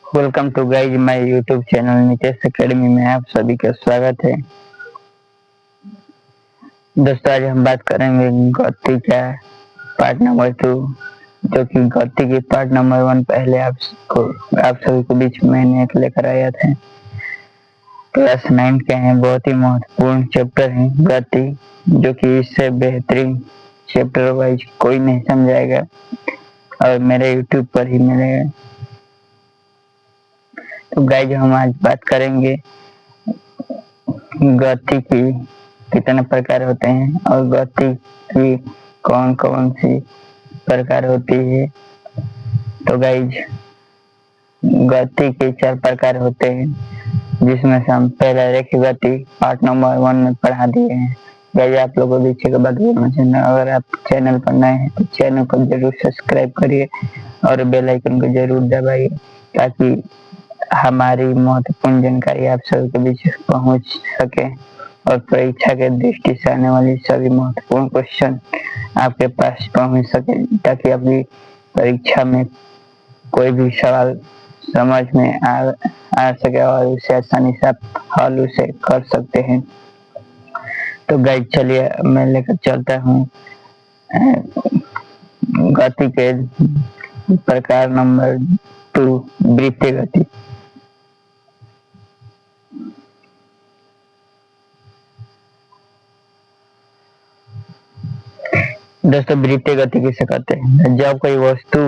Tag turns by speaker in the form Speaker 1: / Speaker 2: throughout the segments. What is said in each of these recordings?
Speaker 1: Welcome to guys my YouTube channel Nitesh Academy में आप सभी का स्वागत है। दोस्तों आज हम बात करेंगे गति का पार्ट नंबर 2, जो कि गति की पार्ट नंबर 1 पहले आप सभी को बीच में मैंने एक लेकर आया था। क्लास 9 के हैं, बहुत ही महत्वपूर्ण चैप्टर है गति, जो कि इससे बेहतरीन चैप्टर वाइज कोई नहीं समझाएगा और मेरे यूट्यूब पर ही मिलेगा। तो गाइज हम आज बात करेंगे गति की कितने प्रकार होते हैं और गति की कौन कौन सी प्रकार होती है। तो गाइज गति के 4 प्रकार होते हैं, जिसमें से हम पहले रेखीय गति पार्ट नंबर 1 में पढ़ा दिए हैं। गाइज आप लोगों को पीछे के बाद बोलना चाहिए, अगर आप चैनल पर नए हैं तो चैनल को जरूर सब्सक्राइब करिए और बेल आइकन को जरूर दबाइए, ताकि हमारी महत्वपूर्ण जानकारी आप सभी के बीच पहुंच सके और परीक्षा के दृष्टि से आने वाली सभी महत्वपूर्ण क्वेश्चन आपके पास पहुंच सके, ताकि अपनी परीक्षा में कोई भी सवाल समझ में आ सके और उसे आसानी से आप हल उसे कर सकते हैं। तो गाइड चलिए मैं लेकर चलता हूँ गति के प्रकार नंबर 2, वृत्तीय गति। दोस्तों वृत्तीय गति किसे कहते हैं? जब कोई वस्तु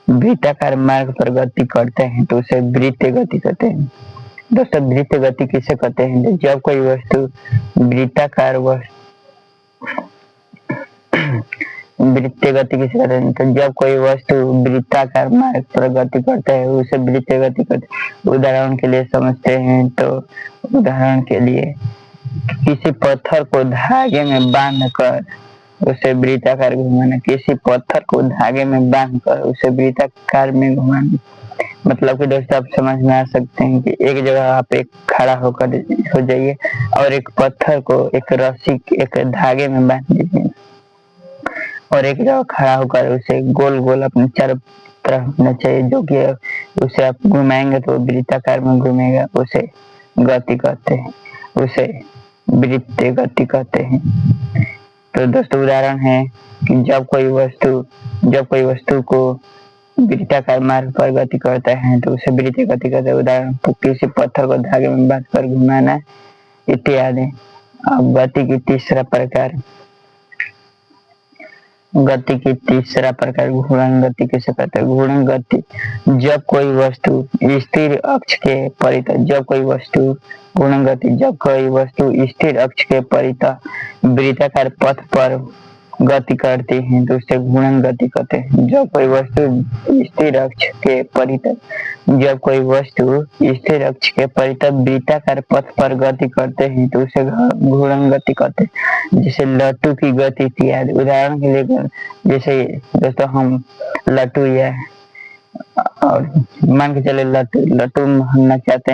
Speaker 1: वृत्ताकार मार्ग पर गति करते हैं तो उसे वृत्तीय गति कहते हैं। दोस्तों वृत्तीय गति किसे कहते हैं? जब कोई वस्तु वृत्ताकार वृत्तीय गति किसे कहते हैं? तो जब कोई वस्तु वृत्ताकार मार्ग पर गति करता है उसे वृत्तीय गति कहते हैं। उदाहरण के लिए समझते हैं तो उदाहरण के लिए किसी पत्थर को धागे में बांधकर उसे वृत्ताकार घुमाना, किसी पत्थर को धागे में बांधकर उसे वृत्ताकार में घुमाना। मतलब कि दोस्तों आप समझ में आ सकते हैं कि एक जगह आप एक खड़ा होकर हो जाइए और एक पत्थर को एक रस्सी एक धागे में बांध दीजिए और एक जगह खड़ा होकर उसे गोल गोल अपने चारों तरफ होना चाहिए, जो कि उसे आप घुमाएंगे तो वृत्ताकार में घूमेगा। उसे गति कहते हैं, उसे वृत्तीय गति कहते हैं। तो दोस्तों उदाहरण है कि जब कोई वस्तु को वृत्ताकार मार्ग पर गति करता है तो उसे वृत्तीय गति कहते हैं। उदाहरण तो किसी पत्थर को धागे में बांधकर घुमाना इत्यादि। अब गति की तीसरा प्रकार घूर्णन गति किसे कहते हैं? घूर्णन गति जब कोई वस्तु स्थिर अक्ष के परितः वृत्ताकार पथ पर गति करती है तो उसे घूर्णन गति कहते हैं। जब कोई वस्तु स्थिर अक्ष के परितः वृत्ताकार पथ पर गति करते हैं तो उसे घूर्णन गति कहते हैं। जैसे लट्टू की गति इत्यादि। उदाहरण के लिए जैसे दोस्तों हम लट्टू या और मान के चले लट्टू हम नचाते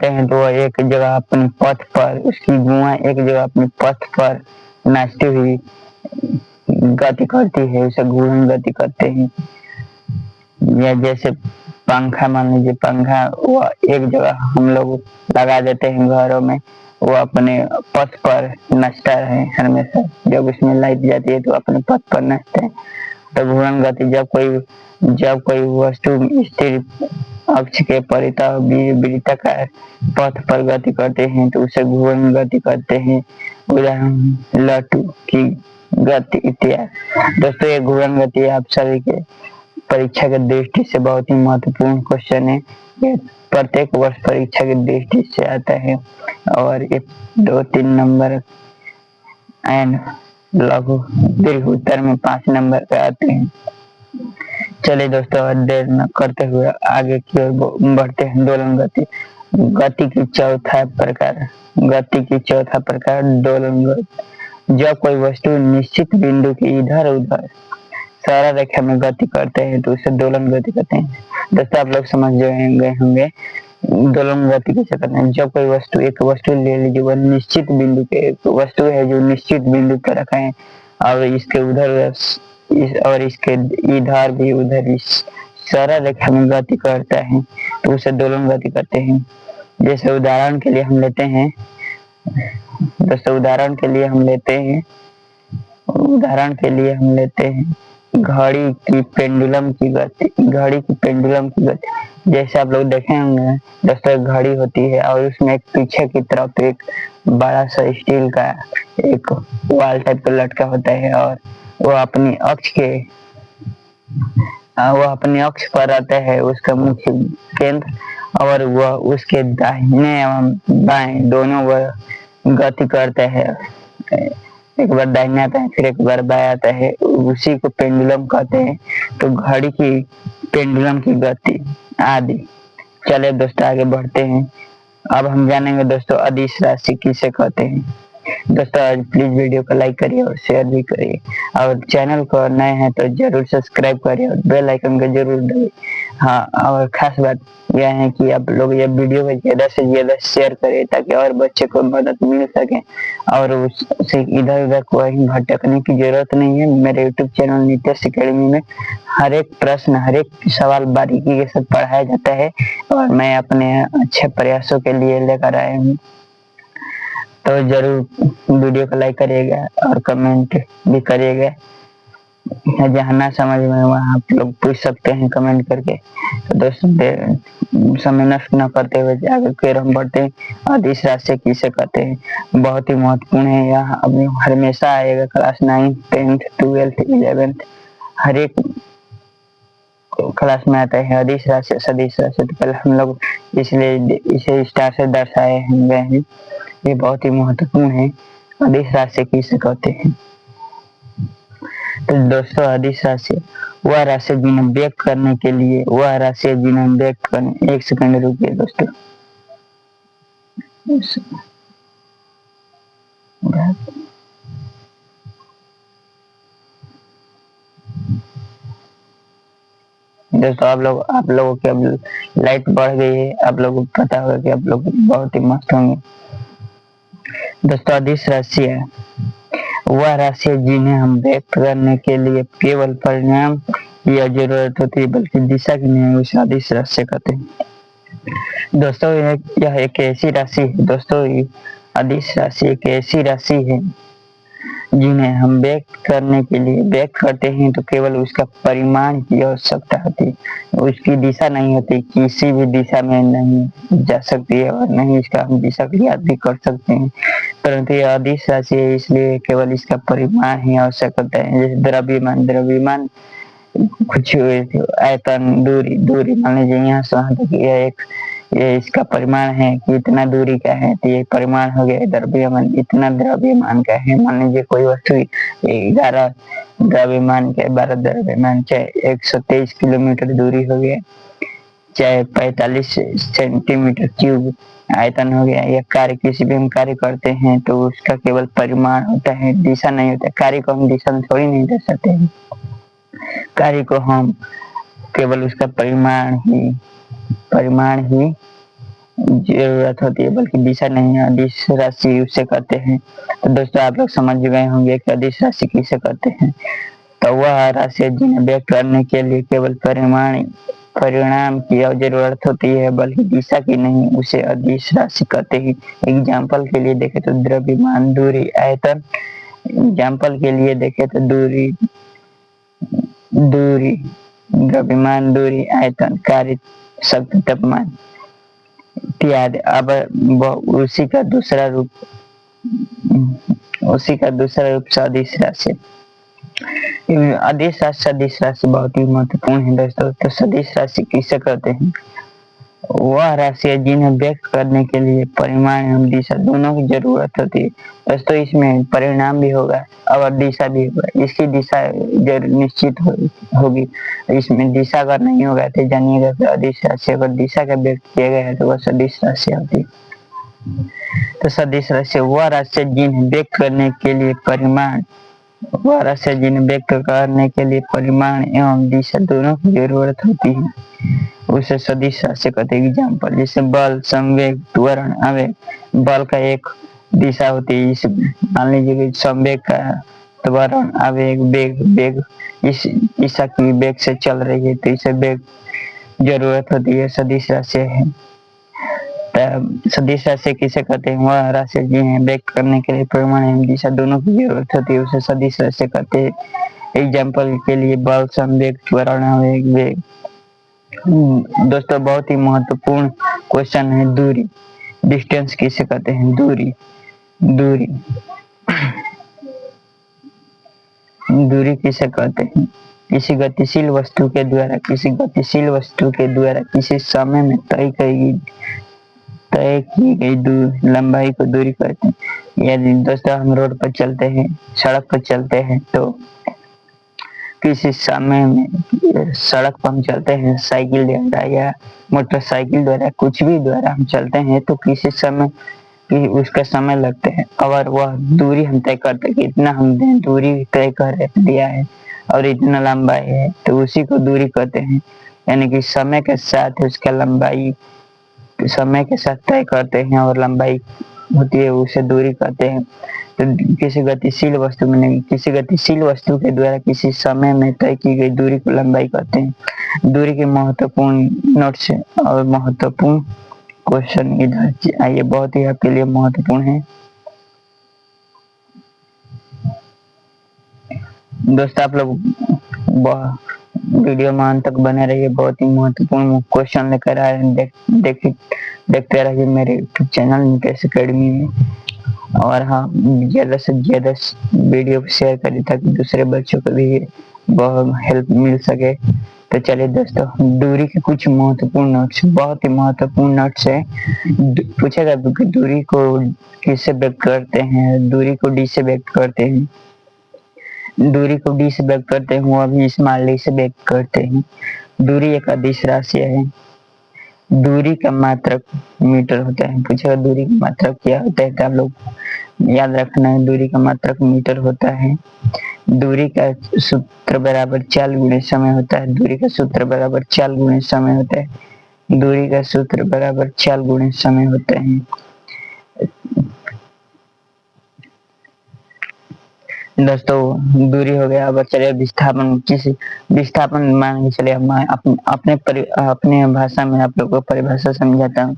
Speaker 1: हैं तो एक जगह अपने पथ पर उसकी गुआ एक जगह अपने पथ पर नाचती हुई गति करती है, उसे घूर्णन गति करते हैं। या जैसे पंखा, मान लीजिए पंखा वो एक जगह हम लोग लगा देते हैं घरों में, वो अपने पथ पर नाचता है हमेशा। जब उसमें लाइट जाती है तो अपने पथ पर नाचते हैं। तो घूर्णन गति जब कोई वस्तु स्थिर अक्ष के परितः वृत्ताकार पथ पर गति करते हैं तो उसे घूर्णन गति करते हैं। उदाहरण लट्टू की गति इत्यादि। दोस्तों ये घूर्णन गति आप सभी के परीक्षा के दृष्टि से बहुत ही महत्वपूर्ण क्वेश्चन है। ये प्रत्येक वर्ष परीक्षा की दृष्टि से आता है और ये 2-3 नंबर एंड लघु दीर्घ उत्तर में 5 नंबर के आते हैं। चलिए दोस्तों देर न करते हुए आगे की ओर बढ़ते हैं। दोलन गति। गति की चौथा प्रकार दोलन गति। जब कोई वस्तु निश्चित बिंदु की इधर उधर सरल रेखा में गति करते हैं तो उसे दोलन गति कहते हैं। दोस्तों आप लोग समझ गए होंगे दोलन गति किसे कहते हैं। जब कोई एक वस्तु ले लीजिए, वह निश्चित बिंदु पे वस्तु है जो निश्चित बिंदु पर रखा है और इसके उधर और इसके इधर भी उधर सरल रेखा में गति करता है तो उसे दोलन गति करते हैं। जैसे उदाहरण के लिए हम लेते हैं दोस्तों, उदाहरण के लिए हम लेते हैं घड़ी की पेंडुलम की गति। जैसे आप लोग देखे होंगे दोस्तों, घड़ी होती है और उसमें एक पीछे की तरफ एक बड़ा सा स्टील का एक वाल टाइप का लटका होता है और वो अपनी अक्ष पर रहता है, उसका मुख्य केंद्र, और वह उसके दाहिने एवं बाएं दोनों वह गति करता है। एक बार दाहिने आता है फिर एक बार बाएं आता है, उसी को पेंडुलम कहते हैं। तो घड़ी की पेंडुलम की गति आदि। चलिए दोस्तों आगे बढ़ते हैं। अब हम जानेंगे दोस्तों अदिश राशि किसे कहते हैं। दोस्तों प्लीज वीडियो को लाइक करिए और शेयर भी करिए, और चैनल को नए हैं तो जरूर सब्सक्राइब करिए और बेल आइकन को जरूर दबाइए। हाँ, और खास बात यह है कि आप लोग ये वीडियो को ज्यादा से ज्यादा शेयर करें ताकि और बच्चे को मदद मिल सके और उसे इधर उधर कोई भटकने की जरूरत नहीं है। मेरे यूट्यूब चैनल नितेश अकेडमी में हर एक प्रश्न, हर एक सवाल बारीकी के साथ पढ़ाया जाता है और मैं अपने अच्छे प्रयासों के लिए लेकर आया हूँ। तो जरूर वीडियो को लाइक करिएगा और कमेंट भी करिएगा। जहाँ ना समझ में वहाँ आप लोग पूछ सकते हैं कमेंट करके। तो दोस्तों समय नष्ट न करते हुए आगे फिर हम बढ़ते हैं। अदिश राशि किसे कहते हैं, बहुत ही महत्वपूर्ण है। यहाँ अब हमेशा आएगा क्लास 9, 10th, 12th, 11th हर एक क्लास में आता है अदिश राशि, सदिश राशि। तो पहले हम लोग इसलिए इसे स्टार से दर्शाए हैं, ये बहुत ही महत्वपूर्ण है। अदिश राशि किसे कहते हैं। तो दोस्तों अदिश राशि वह राशि जिन्हें व्यक्त करने के लिए एक सेकंड रुकिए दोस्तों। दोस्तों आप लोगों की अब लाइट बढ़ गई है, आप लोगों को पता होगा कि आप लोग बहुत ही मस्त होंगे। दोस्तों अदिश राशि है वह राशि जिन्हें हम व्यक्त करने के लिए केवल परिणाम की जरूरत होती है बल्कि दिशा की नहीं, उसे अदिश राशि कहते हैं। दोस्तों यह एक ऐसी राशि है, दोस्तों अदिश राशि एक ऐसी राशि है जिन्हें हम व्यक्त करते हैं तो केवल उसका परिमाण की आवश्यकता होती है, उसकी दिशा नहीं होती। किसी भी दिशा में नहीं जा सकती है और नहीं इसका हम दिशा ज्ञात भी कर सकते हैं, परंतु यह अदिश राशि है इसलिए केवल इसका परिमाण ही आवश्यक होता है। जैसे द्रव्यमान कुछ आयतन, दूरी मान लीजिए यहाँ से वहां तक ये इसका परिमाण है कि इतना दूरी का है, तो ये परिमाण हो गया। द्रव्यमान इतना द्रव्यमान का है, मान लीजिए कोई वस्तु 11 द्रव्यमान का, 12 द्रव्यमान, चाहे 123 किलोमीटर दूरी हो गया, चाहे 45 सेंटीमीटर क्यूब आयतन हो गया। या कार्य किसी भी हम कार्य करते हैं तो उसका केवल परिमाण होता है, दिशा नहीं होता। कार्य को हम दिशा थोड़ी नहीं दे सकते हैं, कार्य को हम केवल उसका परिमाण ही जरूरत होती है बल्कि दिशा नहीं। अदिश राशि उसे कहते हैं। तो दोस्तों आप लोग समझ गए होंगे कि अदिश राशि किसे कहते हैं। तो वह राशि जिन्हें व्यक्त करने के लिए केवल परिणाम की जरूरत होती है बल्कि दिशा की नहीं, उसे अदिश राशि कहते हैं। एग्जाम्पल के लिए देखे तो द्रव्यमान, दूरी, आयतन। एग्जाम्पल के लिए देखे तो दूरी, द्रव्यमान, दूरी, आयतन, कार्य, शक्ति, तापमान इत्यादि। अब उसी का दूसरा रूप सदिश राशि। अदिश राशि, सदिश राशि बहुत ही महत्वपूर्ण है दोस्तों। तो सदिश राशि किसे कहते हैं, वह राशि है जिन्हें व्यक्त करने के लिए परिमाण एवं दिशा दोनों की जरूरत होती है। दोस्तों इसमें परिणाम भी होगा और दिशा भी होगा। इसकी दिशा निश्चित होगी, इसमें दिशा अगर नहीं होगा तो जानिएगा कि अदिश राशि। अगर दिशा का व्यक्त किया गया है तो वह सदिश राशि होती है। तो सदिश राशि वह राशि जिन्हें व्यक्त करने के लिए परिमाण एवं दिशा दोनों की जरूरत होती है, उसे सदिश राशि कहते हैं। एग्जाम्पल जैसे बल, संवेग, त्वरण, आवेग। बल का एक दिशा होती है, मान लीजिए कि संवेग का त्वरण आवेग वेग वेग इस दिशा की वेग से चल रही है तो इसे वेग जरूरत होती है। सदिश राशि है, सदिश राशि किसे कहते हैं? वह राशि जिन्हें व्यक्त करने के लिए परिमाण एवं दिशा दोनों की जरूरत होती है उसे सदिश राशि कहते हैं। एग्जाम्पल के लिए बल, संवेग, त्वरण, आवेग, वेग। दोस्तों बहुत ही महत्वपूर्ण क्वेश्चन है दूरी। डिस्टेंस किसे कहते हैं? दूरी। दूरी दूरी किसे कहते हैं? किसी गतिशील वस्तु के द्वारा किसी समय में तय की गई लंबाई को दूरी कहते हैं। यदि दोस्तों हम रोड पर चलते हैं, सड़क पर चलते हैं तो किसी समय में सड़क पर हम चलते हैं साइकिल द्वारा या मोटरसाइकिल द्वारा, कुछ भी द्वारा हम चलते हैं तो किसी समय कि उसका समय लगते हैं। अगर वह दूरी हम तय करते कि इतना हमने दूरी तय कर दिया है और इतना लंबाई है तो उसी को दूरी कहते हैं। यानी कि समय के साथ उसका लंबाई समय के साथ तय करते हैं और लंबाई होती है उसे दूरी कहते हैं। तो किसी गतिशील वस्तु में नहीं, किसी गतिशील वस्तु के द्वारा किसी समय में तय की गई दूरी को लंबाई कहते हैं। दूरी के महत्वपूर्ण नोट्स और महत्वपूर्ण क्वेश्चन इधर आइए, बहुत ही आपके लिए महत्वपूर्ण है। दोस्तों आप लोग वीडियो में अंत तक बने रहिए, बहुत ही महत्वपूर्ण क्वेश्चन लेकर आए हैं। देखते रहिए मेरे यूट्यूब चैनल निकेश एकेडमी में। और हाँ, ज्यादा से ज्यादा वीडियो शेयर करें ताकि दूसरे बच्चों को भी बहुत हेल्प मिल सके। तो चलिए दोस्तों, दूरी के कुछ महत्वपूर्ण नोट्स, बहुत ही महत्वपूर्ण नोट्स है। पूछेगा कि दूरी को किससे व्यक्त करते हैं? दूरी को डी से व्यक्त करते हैं। दूरी को डी से व्यक्त करते हैं, वो अभी स्मॉल डी से व्यक्त करते हैं। दूरी एक अदिश राशि है। दूरी का मात्रक मीटर होता है। पूछेगा दूरी का मात्रक क्या होता है तो आप लोग याद रखना है, दूरी का मात्रक मीटर होता है। दूरी का सूत्र बराबर चाल गुणे समय होता है। दूरी का सूत्र बराबर चाल गुणे समय होता है। दूरी का सूत्र बराबर चाल गुणे समय होता है। दोस्तों दूरी हो गया। अब चलिए विस्थापन। किसी विस्थापन मान के चलिए अपने भाषा में आप लोगों को परिभाषा समझाता हूँ।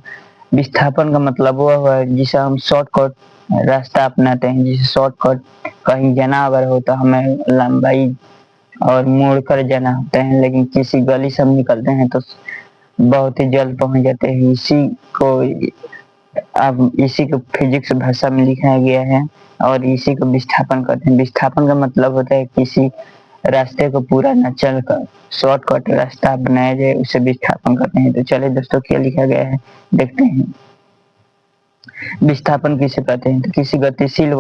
Speaker 1: विस्थापन का मतलब वो है जिसे हम शॉर्टकट रास्ता अपनाते हैं। जिसे शॉर्टकट कहीं जाना अगर हो तो हमें लंबाई और मोड़ कर जाना होता है, लेकिन किसी गली से हम निकलते हैं तो बहुत ही जल्द पहुंच जाते हैं। इसी को फिजिक्स भाषा में लिखा गया है और इसी को विस्थापन कहते हैं। विस्थापन का मतलब होता है किसी रास्ते को पूरा न चल कर शॉर्टकट रास्ता बनाया जाए, उसे विस्थापन कहते हैं। तो चलिए दोस्तों क्या लिखा गया है देखते हैं। विस्थापन किसे कहते हैं? तो किसी गतिशील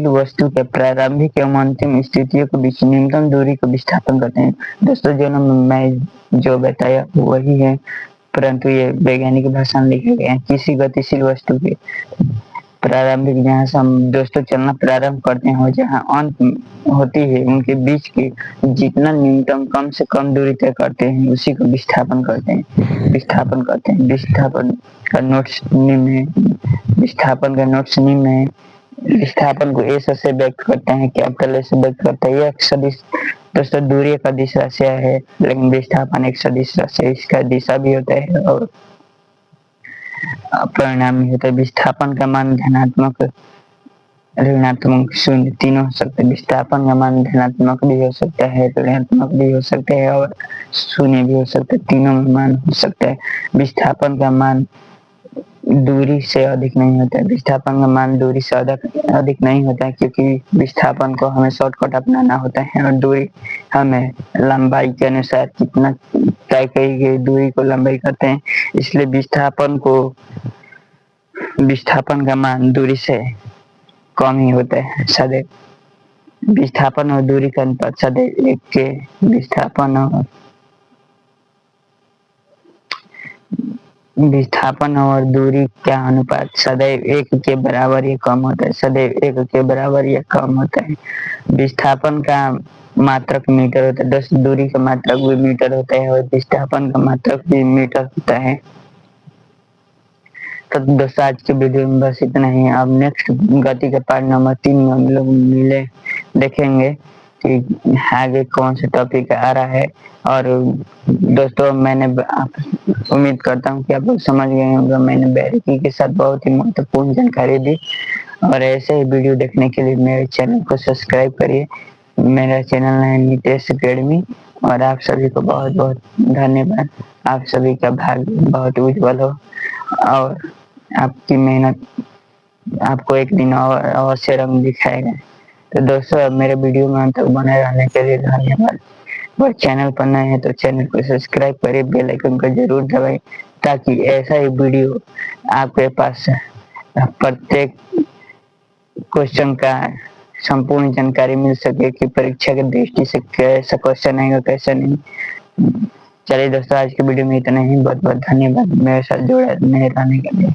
Speaker 1: वस्तु के प्रारंभिक एवं अंतिम स्थितियों के बीच न्यूनतम दूरी को विस्थापन कहते हैं। दोस्तों जो मैं जो बताया वही है, परंतु ये वैज्ञानिक भाषा में लिखा गया है। किसी गतिशील वस्तु के प्रारंभिक, जहाँ से हम दोस्तों चलना प्रारंभ करते हैं और जहाँ अंत होती है, उनके बीच की जितना न्यूनतम कम से कम दूरी तय करते हैं उसी को विस्थापन कहते हैं। विस्थापन कहते हैं। विस्थापन का नोट्स निम्न है। विस्थापन का नोट्स निम्न है। विस्थापन को एस से व्यक्त करते हैं, कैपिटल ए से व्यक्त करते हैं। एक सदिश दोस्तों, दूरी एक अदिश राशि है लेकिन विस्थापन एक सदिश राशि है। इसका दिशा भी होता है और परिणाम भी होता है। विस्थापन का मान धनात्मक, ऋणात्मक, शून्य तीनों हो सकते हैं। विस्थापन का मान धनात्मक भी हो सकता है, ऋणात्मक भी हो सकते हैं और शून्य भी हो सकते हैं। तीनों में मान हो सकता है। विस्थापन का मान दूरी से अधिक नहीं होता है। विस्थापन का मान दूरी से अधिक नहीं होता है क्योंकि विस्थापन को हमें शॉर्टकट अपनाना होता है और दूरी हमें लंबाई के अनुसार कितना तय की गई दूरी को लंबाई करते हैं। इसलिए विस्थापन का मान दूरी से कम ही होता है। सदैव विस्थापन और दूरी का अनुपात सदैव एक के विस्थापन और दूरी का अनुपात सदैव एक के बराबर या कम होता है। सदैव एक के बराबर या कम होता है। विस्थापन का मात्रक मीटर होता है। दोस्तों दूरी का मात्रक भी मीटर होता है और विस्थापन का मात्रक भी मीटर होता है। तो दोस्तों आज की वीडियो में बस इतना ही। अब नेक्स्ट गति के पार्ट नंबर 3 में हम लोग मिले देखेंगे कि आगे कौन सा टॉपिक आ रहा है। और दोस्तों मैंने उम्मीद करता हूँ कि आप लोग समझ गए होंगे, मैंने बैरिकी के साथ बहुत ही महत्वपूर्ण जानकारी दी। और ऐसे ही वीडियो देखने के लिए मेरे चैनल को सब्सक्राइब करिए। मेरा चैनल है नितेश अकेडमी। और आप सभी को बहुत बहुत धन्यवाद। आप सभी का भाग्य बहुत उज्जवल हो और आपकी मेहनत आपको एक दिन और अवश्य रंग दिखाएगा। तो दोस्तों अब मेरे वीडियो में अंत तक बने रहने के लिए धन्यवाद। और चैनल पर नए हैं तो चैनल को सब्सक्राइब करिए, बेल आइकन को जरूर दबाएं ताकि ऐसा ही वीडियो आपके पास प्रत्येक क्वेश्चन का संपूर्ण जानकारी मिल सके कि परीक्षा की दृष्टि से कैसा क्वेश्चन आएगा कैसा नहीं। चलिए दोस्तों आज की वीडियो में इतना ही। बहुत बहुत धन्यवाद मेरे साथ जुड़े रहने के लिए।